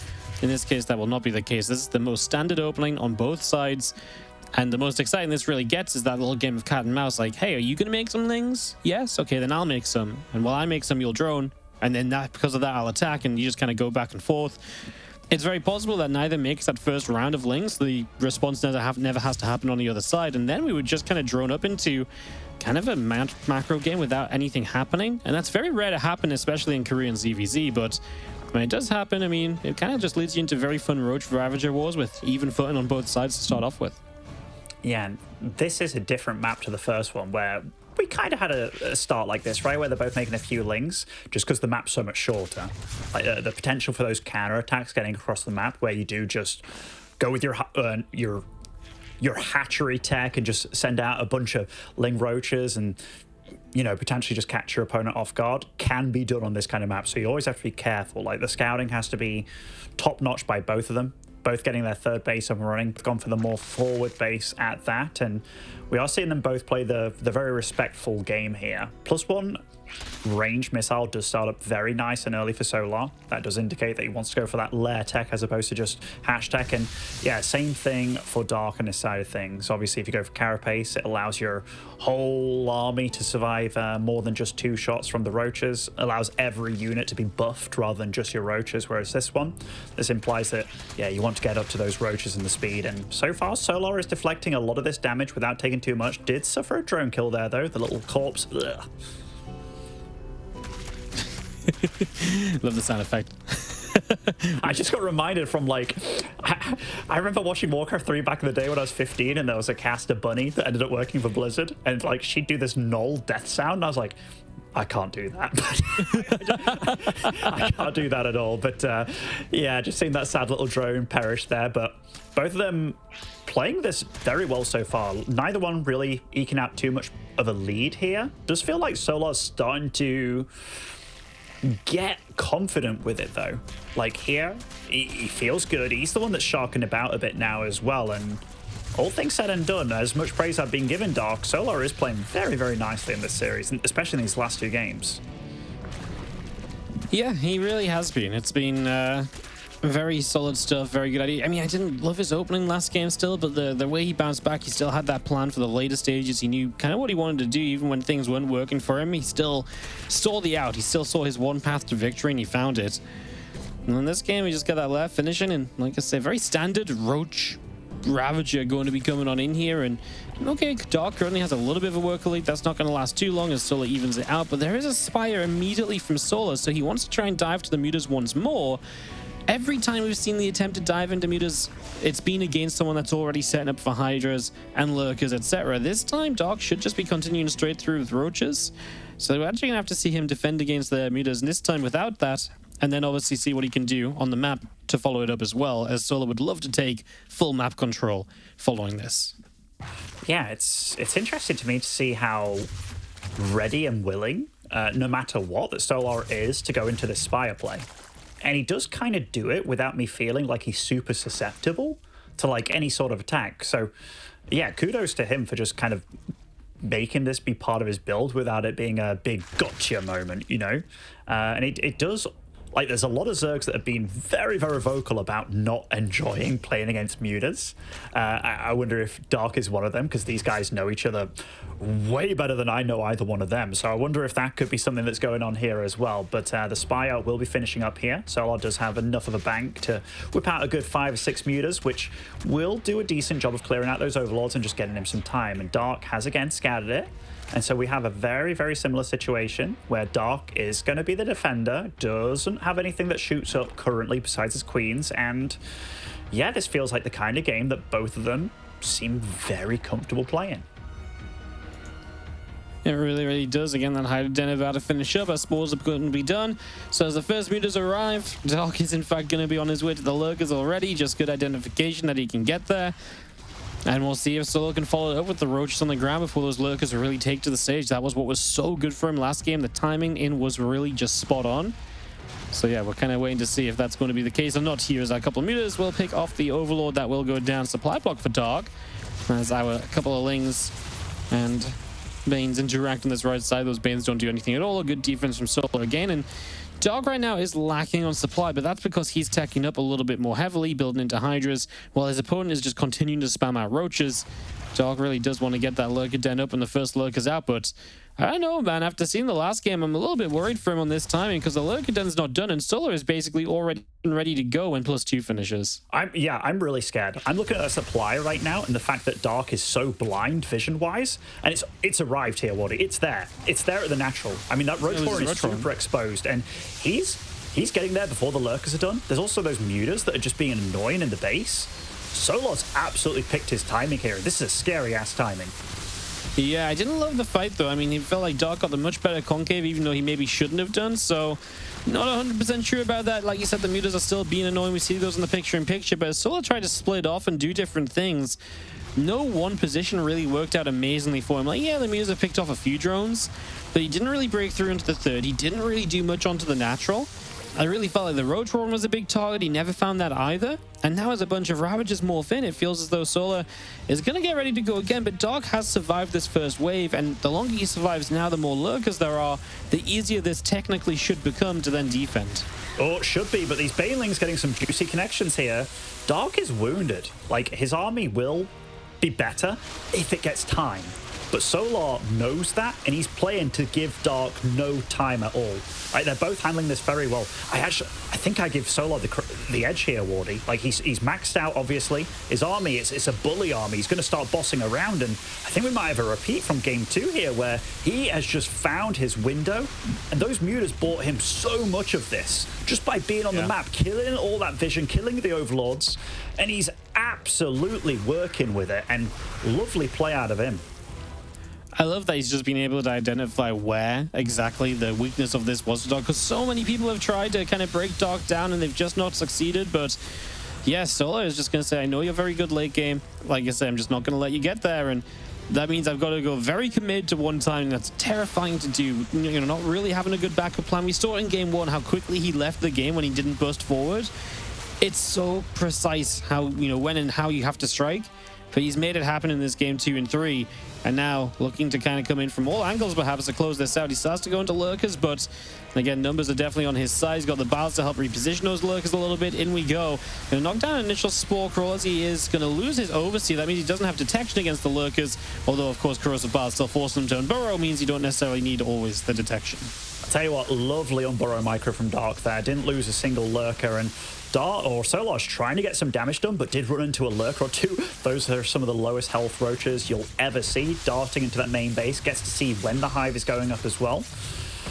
In this case, that will not be the case. This is the most standard opening on both sides. And the most exciting this really gets is that little game of cat and mouse, like, hey, are you going to make some Lings? Yes? Okay, then I'll make some. And while I make some, you'll drone. And then because of that, I'll attack, and you just kind of go back and forth. It's very possible that neither makes that first round of Lings. The response never has to happen on the other side, and then we would just kind of drone up into kind of a macro game without anything happening. And that's very rare to happen, especially in Korean ZVZ, but when it does happen, I mean, it kind of just leads you into very fun Roach Ravager wars with even footing on both sides to start off with. Yeah, and this is a different map to the first one, where we kind of had a start like this, right, where they're both making a few Lings, just because the map's so much shorter. Like the potential for those counter attacks getting across the map, where you do just go with your hatchery tech and just send out a bunch of Ling Roaches and, you know, potentially just catch your opponent off guard, can be done on this kind of map. So you always have to be careful. Like the scouting has to be top notch by both of them. Both getting their third base up and running, gone for the more forward base at that, and we are seeing them both play the very respectful game here. +1 range missile does start up very nice and early for Solar. That does indicate that he wants to go for that lair tech as opposed to just hash tech. And yeah, same thing for Dark on this side of things. Obviously, if you go for Carapace, it allows your whole army to survive more than just 2 shots from the Roaches. Allows every unit to be buffed rather than just your Roaches, whereas this implies that, yeah, you want to get up to those Roaches and the speed. And so far, Solar is deflecting a lot of this damage without taking too much. Did suffer a drone kill there, though. The little corpse. Ugh. Love the sound effect. I just got reminded from, like, I remember watching Warcraft 3 back in the day when I was 15, and there was a caster bunny that ended up working for Blizzard, and like she'd do this null death sound, and I was like, I can't do that. I can't do that at all. But yeah, just seeing that sad little drone perish there. But both of them playing this very well so far. Neither one really eking out too much of a lead here. Does feel like Solar's starting to get confident with it though. Like here, he feels good. He's the one that's sharking about a bit now as well. And all things said and done, as much praise I've been given Dark, Solar is playing very, very nicely in this series, especially in these last 2 games. Yeah, he really has been. It's been very solid stuff, very good idea. I mean, I didn't love his opening last game still, but the way he bounced back, he still had that plan for the later stages. He knew kind of what he wanted to do, even when things weren't working for him. He still saw the out. He still saw his one path to victory, and he found it. And in this game, he just got that left finishing, and like I said, very standard Roach Ravager going to be coming on in here. And okay, Dark currently has a little bit of a worker lead. That's not going to last too long as Solar evens it out, but there is a Spire immediately from Solar, so he wants to try and dive to the mutas once more. Every time we've seen the attempt to dive into mutas, it's been against someone that's already setting up for Hydras and Lurkers, etc. This time, Dark should just be continuing straight through with Roaches, so we're actually going to have to see him defend against the mutas, and this time without that, and then obviously see what he can do on the map to follow it up as well, as Solar would love to take full map control following this. Yeah, it's interesting to me to see how ready and willing, no matter what, that Solar is to go into this Spire play. And he does kind of do it without me feeling like he's super susceptible to like any sort of attack. So yeah, kudos to him for just kind of making this be part of his build without it being a big gotcha moment, you know? And it does, like, there's a lot of Zergs that have been very, very vocal about not enjoying playing against mutas. I wonder if Dark is one of them, because these guys know each other way better than I know either one of them. So I wonder if that could be something that's going on here as well. But the Spire will be finishing up here. Solar does have enough of a bank to whip out a good 5 or 6 mutas, which will do a decent job of clearing out those overlords and just getting him some time. And Dark has again scattered it. And so we have a very, very similar situation where Dark is going to be the defender, doesn't have anything that shoots up currently besides his queens. And yeah, this feels like the kind of game that both of them seem very comfortable playing. It really, really does. Again, that Hydra Den about to finish up. Our spores are going to be done. So as the first mutas arrive, Dark is in fact going to be on his way to the Lurkers already. Just good identification that he can get there. And we'll see if Solar can follow it up with the Roaches on the ground before those Lurkers really take to the stage. That was what was so good for him last game. The timing in was really just spot on. So yeah, we're kind of waiting to see if that's going to be the case or not. Here is our couple of mutas. We'll pick off the Overlord that will go down. Supply block for Dark. As our couple of Lings and Banes interact on this right side. Those Banes don't do anything at all. A good defense from Solar again. And Dark right now is lacking on supply, but that's because he's teching up a little bit more heavily, building into Hydras, while his opponent is just continuing to spam out Roaches. Dark really does want to get that Lurker Den up and the first Lurker's out, but I don't know, man. After seeing the last game, I'm a little bit worried for him on this timing because the Lurker Den's not done, and Solar is basically already ready to go when +2 finishes. I'm really scared. I'm looking at a supply right now, and the fact that Dark is so blind vision-wise, and it's arrived here, Waddy. It's there. It's there at the natural. I mean, that Roach is super exposed, and he's getting there before the Lurkers are done. There's also those mutas that are just being annoying in the base. Solar's absolutely picked his timing here. This is a scary-ass timing. Yeah, I didn't love the fight, though. I mean, he felt like Dark got the much better concave, even though he maybe shouldn't have done, so not 100% sure about that. Like you said, the mutas are still being annoying. We see those in the picture-in-picture, but as Solar tried to split off and do different things, no one position really worked out amazingly for him. Like, yeah, the mutas have picked off a few drones, but he didn't really break through into the third. He didn't really do much onto the natural. I really felt like the Roach one was a big target. He never found that either. And now as a bunch of Ravagers morph in, it feels as though Solar is going to get ready to go again. But Dark has survived this first wave, and the longer he survives now, the more Lurkers there are, the easier this technically should become to then defend. Oh, it should be, but these Banelings getting some juicy connections here. Dark is wounded. Like, his army will be better if it gets time. But Solar knows that, and he's playing to give Dark no time at all. Like, they're both handling this very well. I think I give Solar the edge here, Wardy. Like, he's maxed out, obviously. His army, it's a bully army. He's going to start bossing around, and I think we might have a repeat from Game 2 here, where he has just found his window, and those mutas bought him so much of this, just by being on the map, killing all that vision, killing the Overlords, and he's absolutely working with it, and lovely play out of him. I love that he's just been able to identify where exactly the weakness of this was to Dark, because so many people have tried to kind of break Dark down and they've just not succeeded. But yeah, Solar is just going to say, I know you're very good late game. Like I said, I'm just not going to let you get there. And that means I've got to go very committed to one time. That's terrifying to do. You know, not really having a good backup plan. We saw in game 1 how quickly he left the game when he didn't burst forward. It's so precise how, you know, when and how you have to strike. But he's made it happen in this game 2 and 3. And now looking to kind of come in from all angles perhaps to close this out. He starts to go into lurkers, but again, numbers are definitely on his side. He's got the balance to help reposition those lurkers a little bit. In we go. Gonna knock down an initial Spore Crawl as he is gonna lose his overseer. That means he doesn't have detection against the lurkers. Although, of course, Corrosive Bars still force him to unburrow, means you don't necessarily need always the detection. I'll tell you what, lovely unburrow micro from Dark there. Didn't lose a single lurker, and Dart or Solar's trying to get some damage done, but did run into a lurker or two. Those are some of the lowest health roaches you'll ever see. Darting into that main base, gets to see when the hive is going up as well.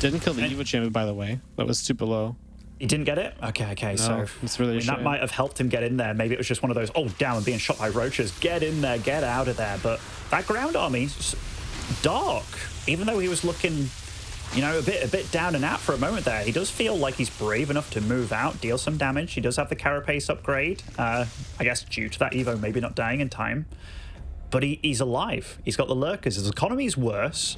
Didn't kill the Evo Chamber, by the way. That was super low. He didn't get it? Okay, No, so it's really that might have helped him get in there. Maybe it was just one of those, oh, down and being shot by roaches. Get in there, get out of there. But that ground army, Dark, even though he was looking, you know, a bit down and out for a moment there, he does feel like he's brave enough to move out, deal some damage. He does have the Carapace upgrade, I guess due to that Evo maybe not dying in time. But he's alive. He's got the lurkers. His economy's worse.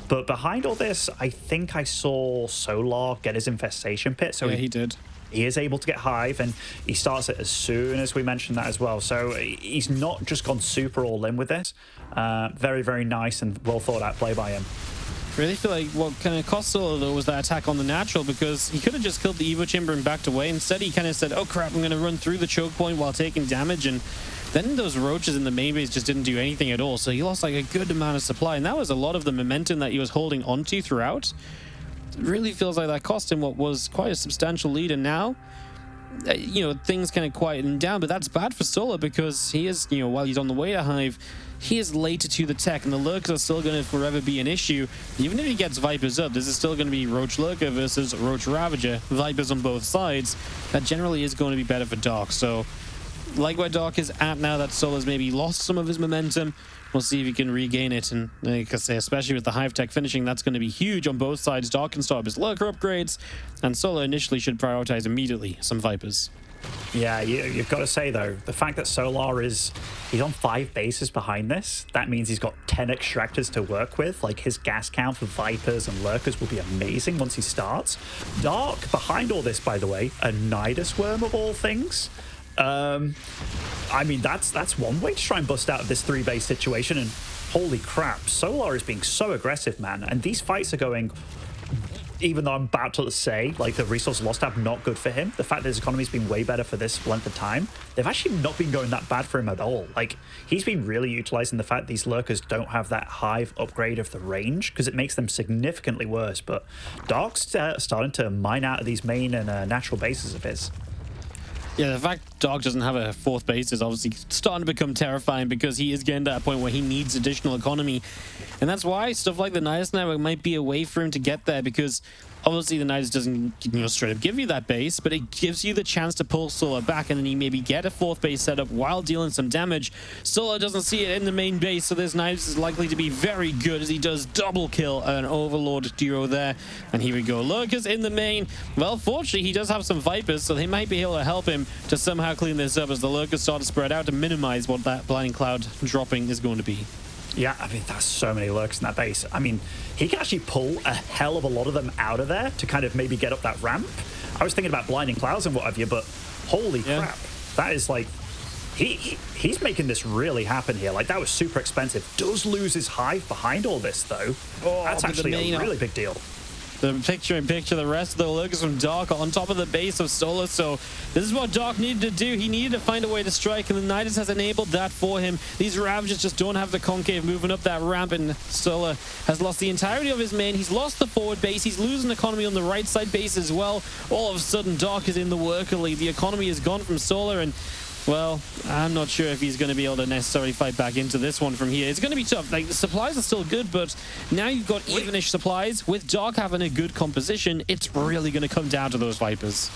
But behind all this, I think I saw Solar get his infestation pit. So yeah, he did. He is able to get hive, and he starts it as soon as we mentioned that as well. So he's not just gone super all in with this. Very, very nice and well thought out play by him. Really feel like what kind of cost Solar though was that attack on the natural, because he could have just killed the Evo Chamber and backed away. Instead, he kind of said, oh crap, I'm going to run through the choke point while taking damage, and then those roaches in the main base just didn't do anything at all. So he lost like a good amount of supply, and that was a lot of the momentum that he was holding onto throughout. It really feels like that cost him what was quite a substantial lead, and now you know, things kind of quieten down, but that's bad for Solar because he is, you know, while he's on the way to hive, he is later to the tech, and the lurkers are still going to forever be an issue. Even if he gets Vipers up, this is still going to be Roach Lurker versus Roach Ravager, Vipers on both sides. That generally is going to be better for Dark. So, like where Dark is at now, that Solar's maybe lost some of his momentum. We'll see if he can regain it, and like I say, especially with the hive tech finishing, that's going to be huge on both sides. Dark can start his lurker upgrades, and Solar initially should prioritize immediately some Vipers. Yeah, you've got to say, though, the fact that Solar he's on 5 bases behind this, that means he's got 10 extractors to work with. Like, his gas count for Vipers and Lurkers will be amazing once he starts. Dark, behind all this, by the way, a Nidus Worm of all things. I mean, that's one way to try and bust out of this 3-base situation, and holy crap, Solar is being so aggressive, man. And these fights are going, even though I'm about to say, like, the resource loss tab not good for him, the fact that his economy's been way better for this length of time, they've actually not been going that bad for him at all. Like, he's been really utilizing the fact these lurkers don't have that hive upgrade of the range, because it makes them significantly worse. But Dark's starting to mine out of these main and natural bases of his. Yeah, the fact Dark doesn't have a 4th base is obviously starting to become terrifying, because he is getting to that point where he needs additional economy. And that's why stuff like the Nidus Network might be a way for him to get there, because obviously the Nidus doesn't, you know, straight up give you that base, but it gives you the chance to pull Solar back, and then you maybe get a 4th base set up while dealing some damage. Solar doesn't see it in the main base, so this Nidus is likely to be very good as he does double kill an Overlord duo there. And here we go, Lurkers in the main. Well, fortunately, he does have some Vipers, so they might be able to help him to somehow clean this up as the Lurkers start to spread out to minimize what that Blinding Cloud dropping is going to be. Yeah, I mean, that's so many lurks in that base. I mean, he can actually pull a hell of a lot of them out of there to kind of maybe get up that ramp. I was thinking about Blinding Clouds and what have you, but holy crap. That is like, he's making this really happen here. Like, that was super expensive. Does lose his hive behind all this, though. Oh, that's actually a really big deal. The picture, the rest of the lurkers from Dark on top of the base of Solar. So this is what Dark needed to do. He needed to find a way to strike, and the Nidus has enabled that for him. These Ravagers just don't have the concave moving up that ramp, and Solar has lost the entirety of his main. He's lost the forward base. He's losing economy on the right side base as well. All of a sudden, Dark is in the worker lead. The economy is gone from Solar, and Well, I'm not sure if he's going to be able to necessarily fight back into this one from here. It's going to be tough. Like, the supplies are still good, but now you've got evenish supplies. With Dark having a good composition, it's really going to come down to those Vipers.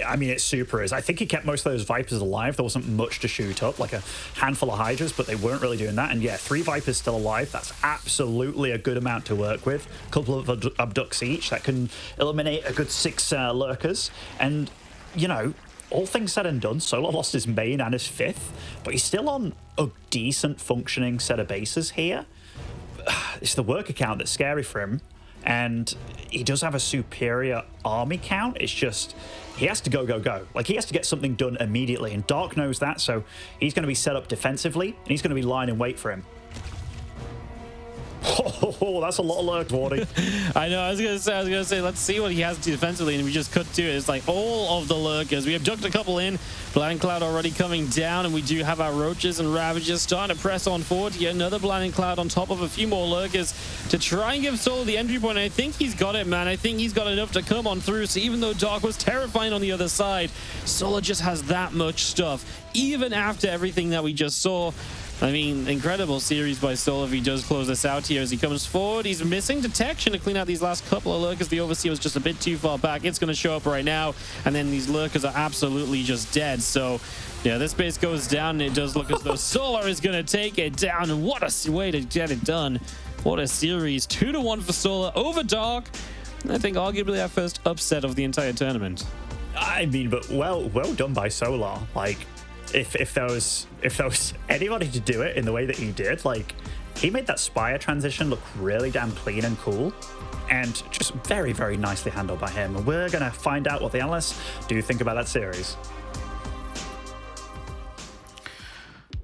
I mean, it super is. I think he kept most of those Vipers alive. There wasn't much to shoot up, like a handful of Hydras, but they weren't really doing that. And yeah, 3 Vipers still alive. That's absolutely a good amount to work with. A couple of Abducts each. That can eliminate a good 6 Lurkers. And, you know, all things said and done, Solar lost his main and his 5th, but he's still on a decent functioning set of bases here. It's the work account that's scary for him, and he does have a superior army count. It's just, he has to go. Like, he has to get something done immediately, and Dark knows that, so he's going to be set up defensively, and he's going to be lying in wait for him. Oh, that's a lot of lurk, Wardy. I know, I was gonna say, let's see what he has to do defensively, and we just cut to it. It's like all of the lurkers. We abduct a couple in, Blinding Cloud already coming down, and we do have our Roaches and Ravagers starting to press on forward to get another Blinding Cloud on top of a few more lurkers to try and give Soul the entry point. And I think he's got it, man. I think he's got enough to come on through. So even though Dark was terrifying on the other side, Solar just has that much stuff, even after everything that we just saw. I mean, incredible series by Soul if he does close this out here as he comes forward. He's missing detection to clean out these last couple of lurkers. The Overseer was just a bit too far back. It's going to show up right now, and then these lurkers are absolutely just dead. So, yeah, this base goes down, and it does look as though Solar is going to take it down. And what a way to get it done. What a series. 2-1 for Solar over Dark. I think arguably our first upset of the entire tournament. I mean, but well done by Solar. Like, if there was anybody to do it in the way that he did, like, he made that Spire transition look really damn clean and cool, and just very, very nicely handled by him. And we're gonna find out what the analysts do think about that series.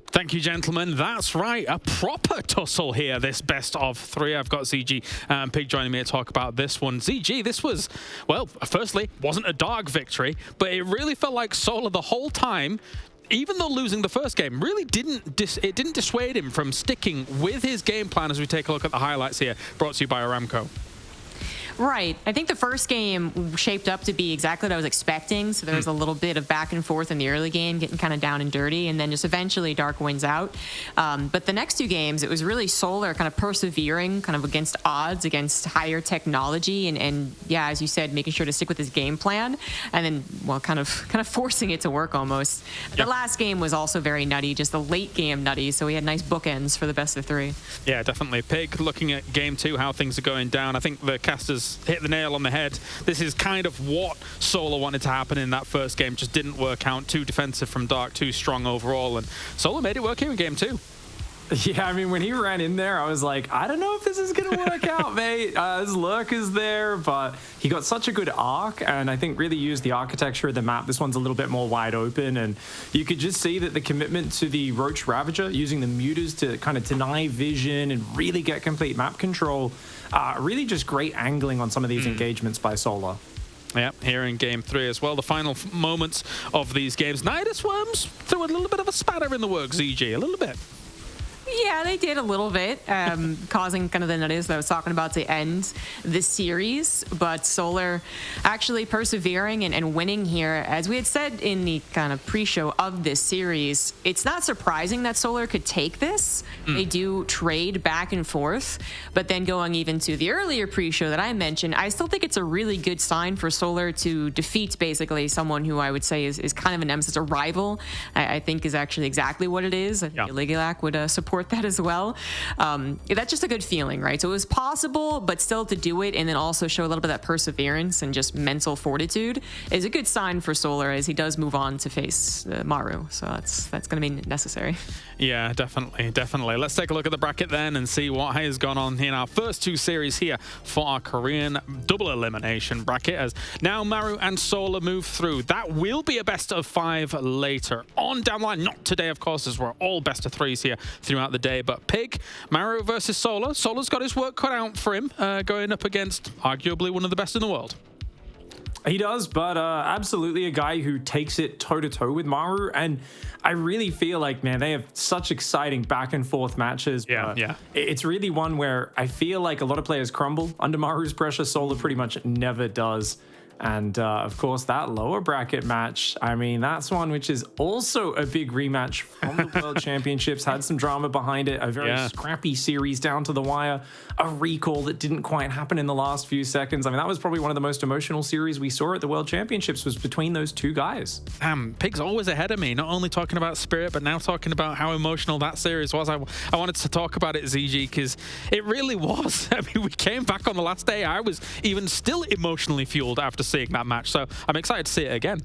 Thank you, gentlemen. That's right, a proper tussle here, this best of 3. I've got ZG and Pig joining me to talk about this one. ZG, this was, well, firstly, wasn't a Dark victory, but it really felt like Solar the whole time, even though losing the first game, really didn't dissuade him from sticking with his game plan as we take a look at the highlights here, brought to you by Aramco. Right. I think the first game shaped up to be exactly what I was expecting. So there was a little bit of back and forth in the early game, getting kind of down and dirty, and then just eventually Dark wins out. But the next 2 games, it was really Solar kind of persevering, kind of against odds, against higher technology, and yeah, as you said, making sure to stick with his game plan, and then, well, kind of forcing it to work almost. Yep. The last game was also very nutty, just the late game nutty. So we had nice bookends for the best of 3. Yeah, definitely. Pig, looking at game 2, how things are going down. I think the casters hit the nail on the head. This is kind of what Solar wanted to happen in that first game. Just didn't work out. Too defensive from Dark, too strong overall, and Solar made it work here in game 2. Yeah, I mean, when he ran in there, I was like, I don't know if this is going to work out, mate. His lurk is there, but he got such a good arc, and I think really used the architecture of the map. This one's a little bit more wide open, and you could just see that the commitment to the Roach Ravager, using the muters to kind of deny vision and really get complete map control, really just great angling on some of these engagements by Solar. Yeah, here in game 3 as well. The final moments of these games. Nidus Worms threw a little bit of a spatter in the works, ZG, a little bit. Yeah, they did a little bit, causing kind of the nuttiness that I was talking about to end this series. But Solar actually persevering and winning here. As we had said in the kind of pre-show of this series, it's not surprising that Solar could take this. They do trade back and forth. But then going even to the earlier pre-show that I mentioned, I still think it's a really good sign for Solar to defeat basically someone who I would say is kind of a nemesis, a rival. I think is actually exactly what it is. I think Ligulac would support that as well. That's just a good feeling, right? So it was possible, but still to do it and then also show a little bit of that perseverance and just mental fortitude is a good sign for Solar as he does move on to face Maru. So that's going to be necessary. Yeah, definitely. Let's take a look at the bracket then and see what has gone on in our first 2 series here for our Korean double elimination bracket, as now Maru and Solar move through. That will be a best of 5 later on down the line. Not today, of course, as we're all best of 3s here throughout the day. But Pig, Maru versus Solar. Solar's got his work cut out for him, going up against arguably one of the best in the world. He does, but absolutely a guy who takes it toe-to-toe with Maru, and I really feel like, man, they have such exciting back-and-forth matches. Yeah. It's really one where I feel like a lot of players crumble under Maru's pressure. Solar pretty much never does. And of course, that lower bracket match, I mean, that's one which is also a big rematch from the World Championships, had some drama behind it, a very scrappy series down to the wire, a recall that didn't quite happen in the last few seconds. I mean, that was probably one of the most emotional series we saw at the World Championships, was between those two guys. Pig's always ahead of me, not only talking about Spirit, but now talking about how emotional that series was. I wanted to talk about it, ZG, because it really was. I mean, we came back on the last day. I was even still emotionally fueled after seeing that match, so I'm excited to see it again.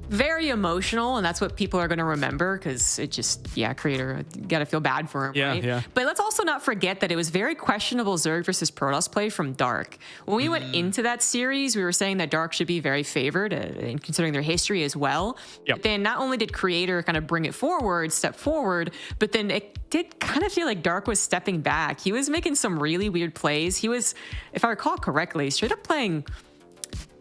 Very emotional, and that's what people are going to remember, because it just, creator, you got to feel bad for him, right? Yeah. But let's also not forget that it was very questionable Zerg versus Protoss play from Dark. When we went into that series, we were saying that Dark should be very favored, and considering their history as well. Yep. But then not only did creator kind of bring it forward, step forward, but then it did kind of feel like Dark was stepping back. He was making some really weird plays. He was, if I recall correctly, straight up playing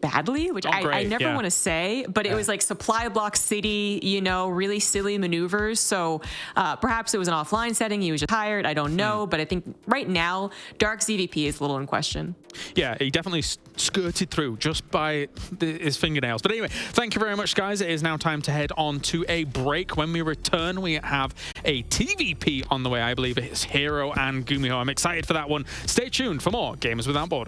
badly, which I never want to say, but it was like supply block city, really silly maneuvers. So perhaps it was an offline setting. He was just tired. I don't know. But I think right now, Dark's EVP is a little in question. Yeah, he definitely skirted through just by his fingernails. But anyway, thank you very much, guys. It is now time to head on to a break. When we return, we have a TVP on the way. I believe it's Hero and Gumiho. I'm excited for that one. Stay tuned for more Gamers Without Borders.